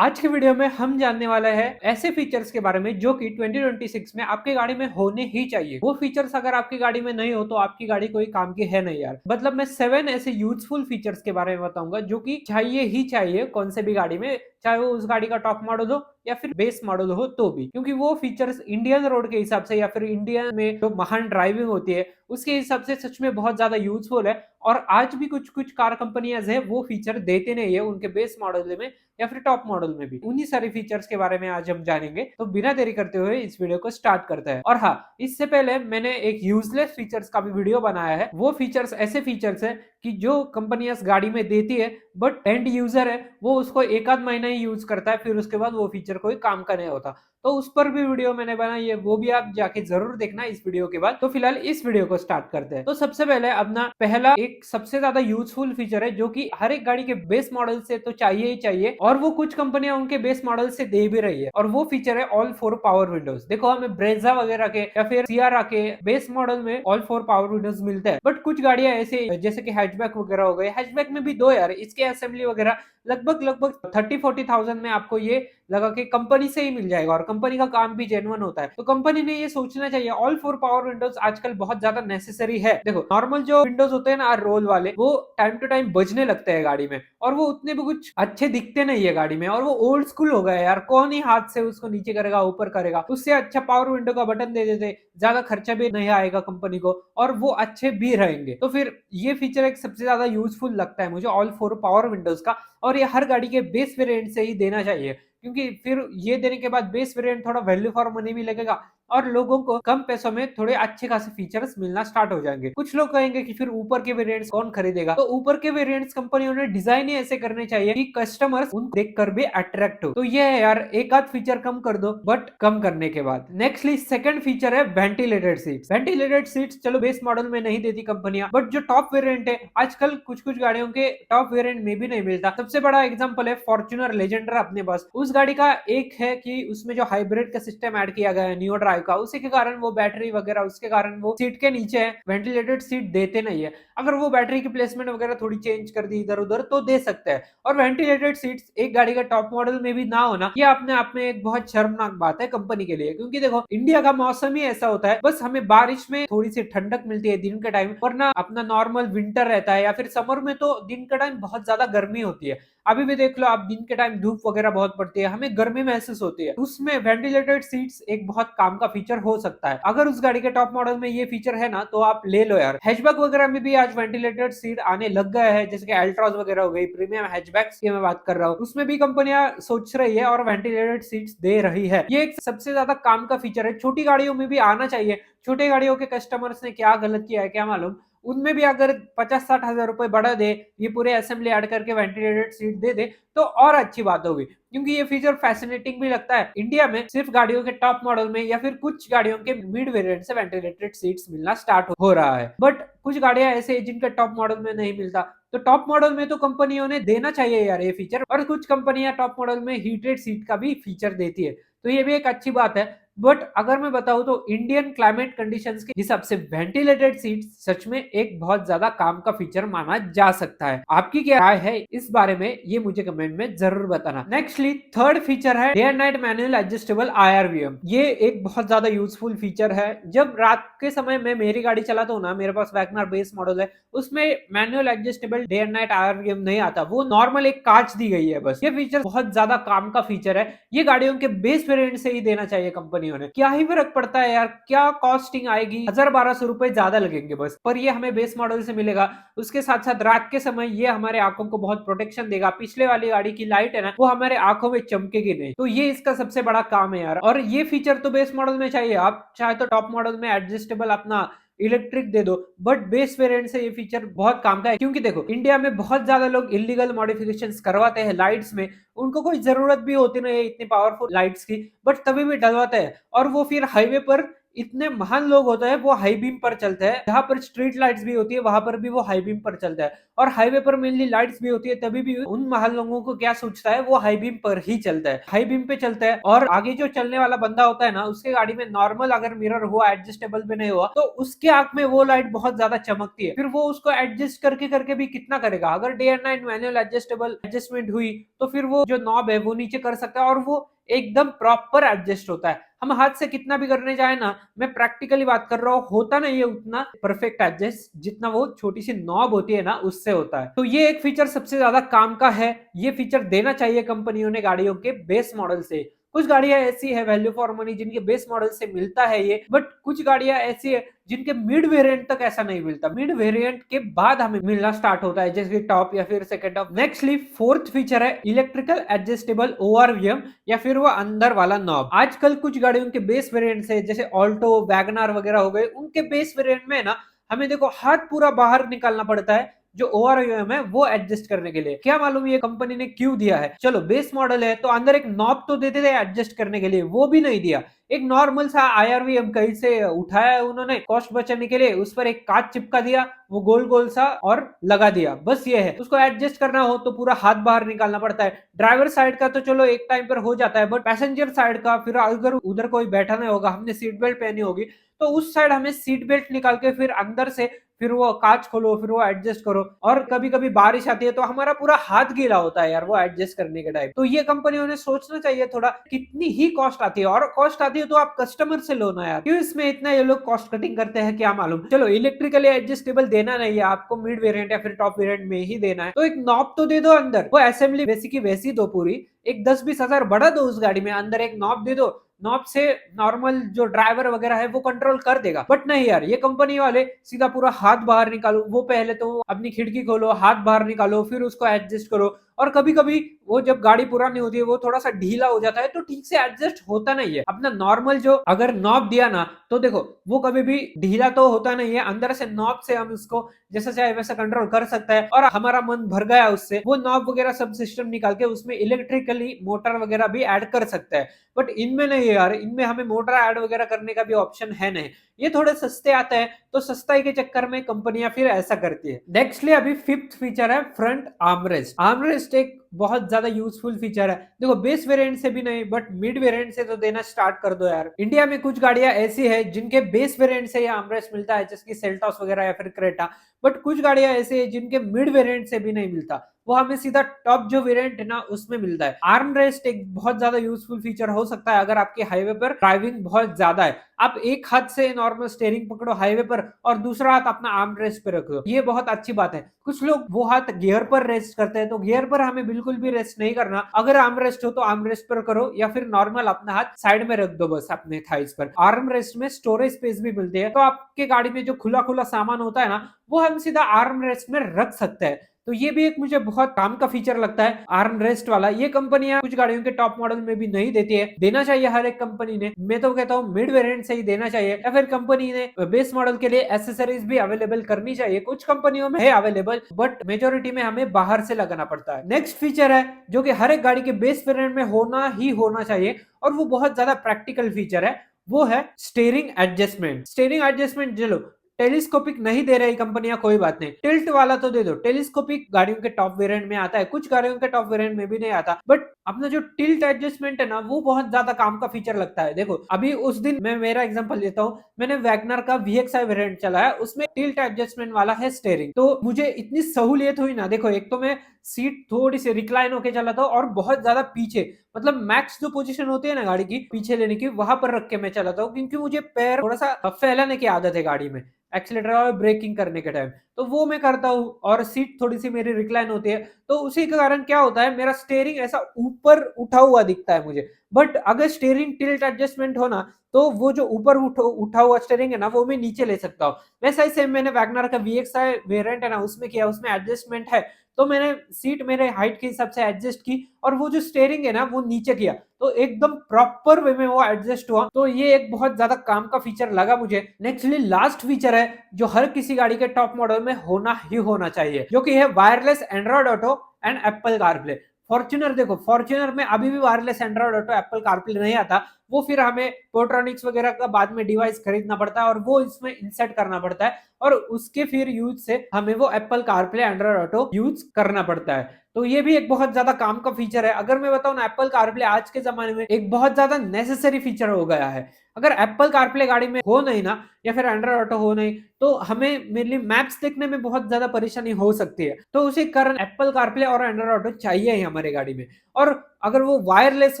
आज के वीडियो में हम जानने वाले हैं ऐसे फीचर्स के बारे में जो कि 2026 में आपकी गाड़ी में होने ही चाहिए। वो फीचर्स अगर आपकी गाड़ी में नहीं हो तो आपकी गाड़ी कोई काम की है नहीं यार। मतलब मैं 7 ऐसे यूजफुल फीचर्स के बारे में बताऊंगा जो कि चाहिए ही चाहिए कौन से भी गाड़ी में, चाहे वो उस गाड़ी का टॉप मॉडल हो या फिर बेस मॉडल हो तो भी, क्योंकि वो फीचर्स इंडियन रोड के हिसाब से या फिर इंडिया में जो महान ड्राइविंग होती है उसके हिसाब से सच में बहुत ज्यादा यूजफुल है। और आज भी कुछ कुछ कार कंपनियां है वो फीचर देते नहीं है उनके बेस मॉडल में या फिर टॉप मॉडल में भी। उन्हीं सारे फीचर्स के बारे में आज हम जानेंगे, तो बिना देरी करते हुए इस वीडियो को स्टार्ट करते हैं। और हाँ, इससे पहले मैंने एक यूजलेस फीचर्स का भी वीडियो बनाया है। वो फीचर्स ऐसे फीचर्स है कि जो कंपनियां गाड़ी में देती है बट एंड यूजर है वो उसको एक आध महीना ही यूज करता है, फिर उसके बाद वो फीचर कोई काम का नहीं होता। तो उस पर भी वीडियो मैंने बनाई है, वो भी आप जाके जरूर देखना इस वीडियो के बाद। तो फिलहाल इस वीडियो को स्टार्ट करते हैं। तो सबसे पहले अपना पहला एक सबसे ज्यादा यूजफुल फीचर है जो कि हर एक गाड़ी के बेस मॉडल से तो चाहिए ही चाहिए, और वो कुछ कंपनियां उनके बेस मॉडल से दे भी रही है, और वो फीचर है ऑल 4 पावर विंडोज। देखो, हमें ब्रेजा वगैरह के या फिर सियारा के बेस मॉडल में ऑल 4 पावर विंडोज मिलते हैं, बट कुछ गाड़ियां ऐसे जैसे कि हैचबैक वगैरह हो गए, हैचबैक में भी दो यार, इसके असेंबली वगैरह लगभग लगभग 30-40,000 में आपको ये लगा कि कंपनी से ही मिल जाएगा, और कंपनी का काम भी जेन्युइन होता है। तो कंपनी ने ये सोचना चाहिए ऑल 4 पावर विंडोज आजकल बहुत ज्यादा नेसेसरी है। देखो, नॉर्मल जो विंडोज होते हैं ना रोल वाले, वो टाइम टू टाइम बजने लगते हैं गाड़ी में, और वो उतने भी कुछ अच्छे दिखते नहीं है गाड़ी में, और वो ओल्ड स्कूल हो गए यार। कौन ही हाथ से उसको नीचे करेगा ऊपर करेगा। उससे अच्छा पावर विंडो का बटन दे देते, ज्यादा खर्चा भी नहीं आएगा कंपनी को, और वो अच्छे भी रहेंगे। तो फिर ये फीचर एक सबसे ज्यादा यूजफुल लगता है मुझे ऑल 4 पावर विंडोज का, और ये हर गाड़ी के बेस वेरिएंट से ही देना चाहिए, क्योंकि फिर ये देने के बाद बेस वेरिएंट थोड़ा वैल्यू फॉर मनी भी लगेगा, और लोगों को कम पैसों में थोड़े अच्छे खासे फीचर्स मिलना स्टार्ट हो जाएंगे। कुछ लोग कहेंगे कि फिर ऊपर के वेरिएंट्स कौन खरीदेगा, तो ऊपर के वेरिएंट्स कंपनियों ने डिजाइन ही ऐसे करने चाहिए कि कस्टमर्स उन देखकर भी अट्रैक्ट हो। तो ये है यार, एक आध फीचर कम कर दो, बट कम करने के बाद नेक्स्टली सेकंड फीचर है वेंटिलेटेड सीट्स। वेंटिलेटेड सीट्स चलो बेस मॉडल में नहीं देती कंपनियां, बट जो टॉप वेरिएंट है आजकल कुछ कुछ गाड़ियों के टॉप वेरिएंट में भी नहीं मिलता। सबसे बड़ा एग्जांपल है फॉर्च्यूनर लेजेंडर अपने पास। उस गाड़ी का एक है कि उसमें जो हाइब्रिड का सिस्टम ऐड किया गया है नियो ड्राइव का, उसी के कारण वो बैटरी वगैरह उसके कारण वो सीट के नीचे है, वेंटिलेटेड सीट देते नहीं है। अगर वो बैटरी की प्लेसमेंट वगैरह थोड़ी चेंज कर दी इधर उधर तो दे सकते हैं। और वेंटिलेटेड सीट्स एक गाड़ी का टॉप मॉडल में भी ना होना, ये अपने आप में एक बहुत शर्मनाक बात है कंपनी के लिए, क्योंकि देखो इंडिया का मौसम ही ऐसा होता है, बस हमें बारिश में थोड़ी सी ठंडक मिलती है दिन के टाइम, वरना अपना नॉर्मल विंटर रहता है, या फिर समर में तो दिन के टाइम बहुत ज्यादा गर्मी होती है। अभी भी देख लो आप, दिन के टाइम धूप वगैरह बहुत पड़ती है, हमें गर्मी महसूस होती है, उसमें वेंटिलेटेड सीट्स एक बहुत काम का फीचर हो सकता है। अगर उस गाड़ी के टॉप मॉडल में ये फीचर है ना, तो आप ले लो यार। हैचबैक वगैरह में भी आज वेंटिलेटेड सीट आने लग गए हैं, जैसे कि अल्ट्राज वगैरह हो गई, प्रीमियम हैचबैक्स की मैं बात कर रहा हूँ, उसमें भी कंपनियां सोच रही है और वेंटिलेटेड सीट्स दे रही है। ये एक सबसे ज्यादा काम का फीचर है, छोटी गाड़ियों में भी आना चाहिए। छोटे गाड़ियों के कस्टमर्स ने क्या गलत किया है क्या मालूम, उनमें भी अगर 50-60 हजार रुपए बढ़ा दे, ये पूरे असेंबली ऐड करके वेंटिलेटेड सीट दे दे, तो और अच्छी बात होगी, क्योंकि ये फीचर फैसिनेटिंग भी लगता है। इंडिया में सिर्फ गाड़ियों के टॉप मॉडल में या फिर कुछ गाड़ियों के मिड वेरिएंट से वेंटिलेटेड सीट्स मिलना स्टार्ट हो रहा है, बट कुछ गाड़ियां ऐसे हैं जिनके टॉप मॉडल में नहीं मिलता। तो टॉप मॉडल में तो कंपनियों ने देना चाहिए यार ये फीचर, और कुछ कंपनियां टॉप मॉडल में हीटेड सीट का भी फीचर देती है, तो ये भी एक अच्छी बात है। बट अगर मैं बताऊं तो इंडियन क्लाइमेट कंडीशंस के हिसाब से वेंटिलेटेड सीट सच में एक बहुत ज्यादा काम का फीचर माना जा सकता है। आपकी क्या राय है इस बारे में, ये मुझे कमेंट में जरूर बताना। नेक्स्टली थर्ड फीचर है day and night manual adjustable IRVM। ये एक बहुत ज्यादा यूजफुल फीचर है। जब रात के समय मैं मेरी गाड़ी चलाता हूँ ना, मेरे पास वैगनर बेस मॉडल है, उसमें manual adjustable day and night IRVM नहीं आता, वो नॉर्मल एक कांच दी गई है बस। ये फीचर बहुत ज्यादा काम का फीचर है, ये गाड़ियों के बेस वेरिएंट से ही देना चाहिए कंपनी ने। क्या ही फर्क पड़ता है यार, क्या कॉस्टिंग आएगी, 1000-1200 रुपए ज्यादा लगेंगे बस, पर ये हमें बेस मॉडल से मिलेगा। उसके साथ साथ रात के समय ये हमारे आंखों को बहुत प्रोटेक्शन देगा। पिछले वाली गाड़ी की लाइट है ना, वो हमारे आंखों में चमकेगी नहीं, तो ये इसका सबसे बड़ा काम है यार। और ये फीचर तो बेस मॉडल में चाहिए, आप चाहे तो टॉप मॉडल में एडजस्टेबल अपना इलेक्ट्रिक दे दो, बट बेस वेरिएंट से ये फीचर बहुत काम का है। क्योंकि देखो इंडिया में बहुत ज्यादा लोग इलीगल मॉडिफिकेशंस करवाते हैं लाइट्स में, उनको कोई जरूरत भी होती नहीं है इतनी पावरफुल लाइट्स की, बट तभी भी डलवाते हैं, और वो फिर हाईवे पर इतने महान लोग होते हैं वो हाई बीम पर चलते हैं। जहां पर स्ट्रीट लाइट्स भी होती है वहां पर भी वो हाई बीम पर चलता है, और हाईवे पर मेनली लाइट्स भी होती है, तभी भी उन महान लोगों को क्या सोचता है, वो हाई बीम पर ही चलता है, हाई बीम पे चलता है। और आगे जो चलने वाला बंदा होता है ना, उसके गाड़ी में नॉर्मल अगर मिरर हुआ, एडजस्टेबल भी नहीं हुआ, तो उसके आंख में वो लाइट बहुत ज्यादा चमकती है। फिर वो उसको एडजस्ट करके करके भी कितना करेगा। अगर day and night manual adjustable adjustment हुई तो फिर वो जो नॉब है वो नीचे कर सकता है, और वो एकदम प्रॉपर एडजस्ट होता है। हम हाथ से कितना भी करने जाए ना, मैं प्रैक्टिकली बात कर रहा हूँ, होता नहीं है उतना परफेक्ट एडजस्ट जितना वो छोटी सी नॉब होती है ना उससे होता है। तो ये एक फीचर सबसे ज्यादा काम का है, ये फीचर देना चाहिए कंपनियों ने गाड़ियों के बेस मॉडल से। कुछ गाड़ियां ऐसी है वैल्यू फॉर मनी जिनके बेस मॉडल से मिलता है ये, बट कुछ गाड़ियां ऐसी है जिनके मिड वेरिएंट तक ऐसा नहीं मिलता, मिड वेरिएंट के बाद हमें मिलना स्टार्ट होता है, जैसे टॉप या फिर second top. Nextly fourth feature है इलेक्ट्रिकल एडजस्टेबल ओआरवीएम, या फिर वो अंदर वाला नॉब। आजकल कुछ गाड़ियों के बेस वेरिएंट से, जैसे ऑल्टो वैगनार वगैरह हो गए, उनके बेस वेरिएंट में ना हमें देखो हाथ पूरा बाहर निकालना पड़ता है जो ओआरवीएम है वो एडजस्ट करने के लिए। क्या मालूम ये कंपनी ने क्यों दिया है। चलो बेस मॉडल है तो अंदर एक नॉब तो देते थे एडजस्ट करने के लिए, वो भी नहीं दिया। एक नॉर्मल सा आईआरवीएम कहीं से उठाया है उन्होंने कॉस्ट बचाने के लिए, उस पर एक कांच चिपका दिया, वो गोल गोल सा, और लगा दिया, बस ये है। उसको एडजस्ट करना हो तो पूरा हाथ बाहर निकालना पड़ता है। ड्राइवर साइड का तो चलो एक टाइम पर हो जाता है, बट पैसेंजर साइड का, फिर अगर उधर कोई बैठा नहीं होगा, हमने सीट बेल्ट पहनी होगी, तो उस साइड हमें सीट बेल्ट निकाल के फिर अंदर से फिर वो कांच खोलो, फिर वो एडजस्ट करो। और कभी कभी बारिश आती है तो हमारा पूरा हाथ गीला होता है यार वो एडजस्ट करने के टाइम। तो ये कंपनियों ने सोचना चाहिए थोड़ा, कितनी ही कॉस्ट आती है, और कॉस्ट आती है तो आप कस्टमर से लो ना यार, क्यों इसमें इतना ये लोग कॉस्ट कटिंग करते हैं, क्या मालूम। चलो इलेक्ट्रिकली एडजस्टेबल देना नहीं है आपको, मिड वेरिएंट या फिर टॉप वेरिएंट में ही देना है, तो एक नॉब तो दे दो अंदर, वो असेंबली वैसी की वैसी दो पूरी, एक 10-20 हजार बढ़ा दो उस गाड़ी में, अंदर एक नॉब दे दो, नॉब से नॉर्मल जो ड्राइवर वगैरह है वो कंट्रोल कर देगा। बट नहीं यार, ये कंपनी वाले सीधा पूरा हाथ बाहर निकालो, वो पहले तो अपनी खिड़की खोलो, हाथ बाहर निकालो, फिर उसको एडजस्ट करो। और कभी कभी वो जब गाड़ी पुरानी होती है वो थोड़ा सा ढीला हो जाता है तो ठीक से एडजस्ट होता नहीं है। अपना नॉर्मल जो अगर नॉब दिया ना, तो देखो वो कभी भी ढीला तो होता नहीं है, अंदर से नॉब से हम उसको जैसा चाहे वैसा कंट्रोल कर सकता है। और हमारा मन भर गया उससे, वो नॉब वगैरह सब सिस्टम निकाल के उसमें इलेक्ट्रिकली मोटर वगैरह भी ऐड कर सकता है। बट इनमें नहीं है यार, इनमें हमें मोटर ऐड वगैरह करने का भी ऑप्शन है नहीं। ये थोड़े सस्ते आते हैं तो सस्ताई के चक्कर में कंपनियां फिर ऐसा करती है। नेक्स्टली अभी फिफ्थ फीचर है फ्रंट आर्मरेस्ट। आर्मरेस्ट एक बहुत ज्यादा यूजफुल फीचर है। देखो बेस वेरिएंट से भी नहीं, बट मिड वेरिएंट से तो देना स्टार्ट कर दो यार। इंडिया में कुछ गाड़ियां ऐसी है जिनके बेस वेरिएंट से ये आर्मरेस्ट मिलता है, जैसे कि सेल्टॉस वगैरह या फिर क्रेटा। बट कुछ गाड़ियां ऐसी है जिनके मिड वेरिएंट से भी नहीं मिलता, वो हमें सीधा टॉप जो वेरिएंट है ना उसमें मिलता है। आर्म रेस्ट एक बहुत ज्यादा यूजफुल फीचर हो सकता है अगर आपके हाईवे पर ड्राइविंग बहुत ज्यादा है। आप एक हाथ से नॉर्मल स्टीयरिंग पकड़ो हाईवे पर और दूसरा हाथ अपना आर्म रेस्ट पे रखो, ये बहुत अच्छी बात है। कुछ लोग वो हाथ गियर पर रेस्ट करते हैं, तो गियर पर हमें बिल्कुल भी रेस्ट नहीं करना। अगर आर्म रेस्ट हो तो आर्म रेस्ट पर करो, या फिर नॉर्मल अपना हाथ साइड में रख दो बस अपने थाइस पर। आर्म रेस्ट में स्टोरेज स्पेस भी मिलती है, तो आपके गाड़ी में जो खुला खुला सामान होता है ना, वो हम सीधा आर्म रेस्ट में रख सकते हैं। तो ये भी एक मुझे बहुत काम का फीचर लगता है आर्म रेस्ट वाला। ये कंपनियां कुछ गाड़ियों के टॉप मॉडल में भी नहीं देती है, देना चाहिए हर एक कंपनी ने। मैं तो कहता हूँ मिड वेरिएंट से ही देना चाहिए, या फिर कंपनी ने बेस मॉडल के लिए एसेसरीज भी अवेलेबल करनी चाहिए। कुछ कंपनियों में है अवेलेबल, बट मेजोरिटी में हमें बाहर से लगाना पड़ता है। नेक्स्ट फीचर है जो कि हर एक गाड़ी के बेस वेरिएंट में होना ही होना चाहिए, और वो बहुत ज्यादा प्रैक्टिकल फीचर है, वो है स्टीयरिंग एडजस्टमेंट। स्टीयरिंग एडजस्टमेंट चलो टेलीस्कोपिक नहीं दे रही कंपनियां, कोई बात नहीं, टिल्ट वाला तो दे दो। टेलीस्कोपिक गाड़ियों के टॉप वेरिएंट में आता है, कुछ गाड़ियों के टॉप वेरिएंट में भी नहीं आता, बट अपना जो टिल्ट एडजस्टमेंट है ना, वो बहुत ज्यादा काम का फीचर लगता है। देखो अभी उस दिन मैं मेरा एग्जांपल लेता हूँ, मैंने वैगनर का VXI वेरिएंट चलाया, उसमें टिल्ट एडजस्टमेंट वाला है स्टीयरिंग, तो मुझे इतनी सहूलियत हुई ना। देखो एक तो मैं सीट थोड़ी सी रिक्लाइन होके चलाता हूँ, और बहुत ज्यादा पीछे, मतलब मैक्स जो पोजीशन होती है ना गाड़ी की पीछे लेने की, वहां पर रख के मैं चलाता हूँ, क्योंकि मुझे पैर थोड़ा सा फैलाने की आदत है गाड़ी में एक्सीलेटर और ब्रेकिंग करने के टाइम, तो वो मैं करता हूँ। और सीट थोड़ी सी मेरी रिक्लाइन होती है, तो उसी के कारण क्या होता है, मेरा स्टीयरिंग ऐसा ऊपर उठा हुआ दिखता है मुझे। बट अगर स्टीयरिंग टिल्ट एडजस्टमेंट हो ना, तो वो जो ऊपर उठा हुआ स्टीयरिंग है ना, वो मैं नीचे ले सकता हूँ। वैसा ही सेम मैंने वैगनर का VXI वेरिएंट है ना उसमें किया, उसमें एडजस्टमेंट है, तो मैंने सीट मेरे हाइट के हिसाब से एडजस्ट की, और वो जो स्टीयरिंग है ना वो नीचे किया, तो एकदम प्रॉपर वे में वो एडजस्ट हुआ। तो ये एक बहुत ज्यादा काम का फीचर लगा मुझे। नेक्स्टली लास्ट फीचर है जो हर किसी गाड़ी के टॉप मॉडल में होना ही होना चाहिए, जो कि है wireless Android auto and Apple CarPlay. Fortuner देखो, फॉर्च्यूनर में अभी भी wireless Android auto Apple CarPlay नहीं आता, वो फिर हमें पोर्ट्रॉनिक्स वगैरह का बाद में डिवाइस खरीदना पड़ता है और वो इसमें इंसर्ट करना पड़ता है और उसके फिर यूज से हमें वो Apple CarPlay Android auto use करना पड़ता है। तो ये भी एक बहुत ज्यादा काम का फीचर है। अगर मैं बताऊं ना, एप्पल कारप्ले आज के जमाने में एक बहुत ज्यादा नेसेसरी फीचर हो गया है। अगर एप्पल कारप्ले गाड़ी में हो नहीं ना, या फिर एंड्रॉइड ऑटो हो नहीं, तो हमें मेनली मैप्स देखने में बहुत ज्यादा परेशानी हो सकती है। तो उसी कारण एप्पल कारप्ले और एंड्रॉइड ऑटो चाहिए ही हमारे गाड़ी में। और अगर वो वायरलेस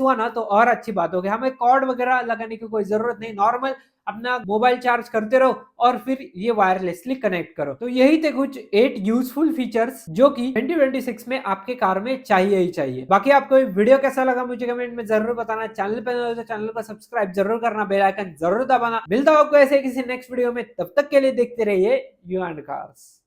हुआ ना तो और अच्छी बात होगी, हमें कॉर्ड वगैरह लगाने की कोई जरूरत नहीं, नॉर्मल अपना मोबाइल चार्ज करते रहो और फिर ये वायरलेसली कनेक्ट करो। तो यही थे कुछ 8 यूजफुल फीचर्स जो कि 2026 में आपके कार में चाहिए ही चाहिए। बाकी आपको ये वीडियो कैसा लगा मुझे कमेंट में जरूर बताना। चैनल पे नए हो तो चैनल को सब्सक्राइब जरूर करना, बेल आइकन जरूर दबाना। मिलता हूं आपको ऐसे किसी नेक्स्ट वीडियो में, तब तक के लिए देखते रहिए यू एंड कार्स।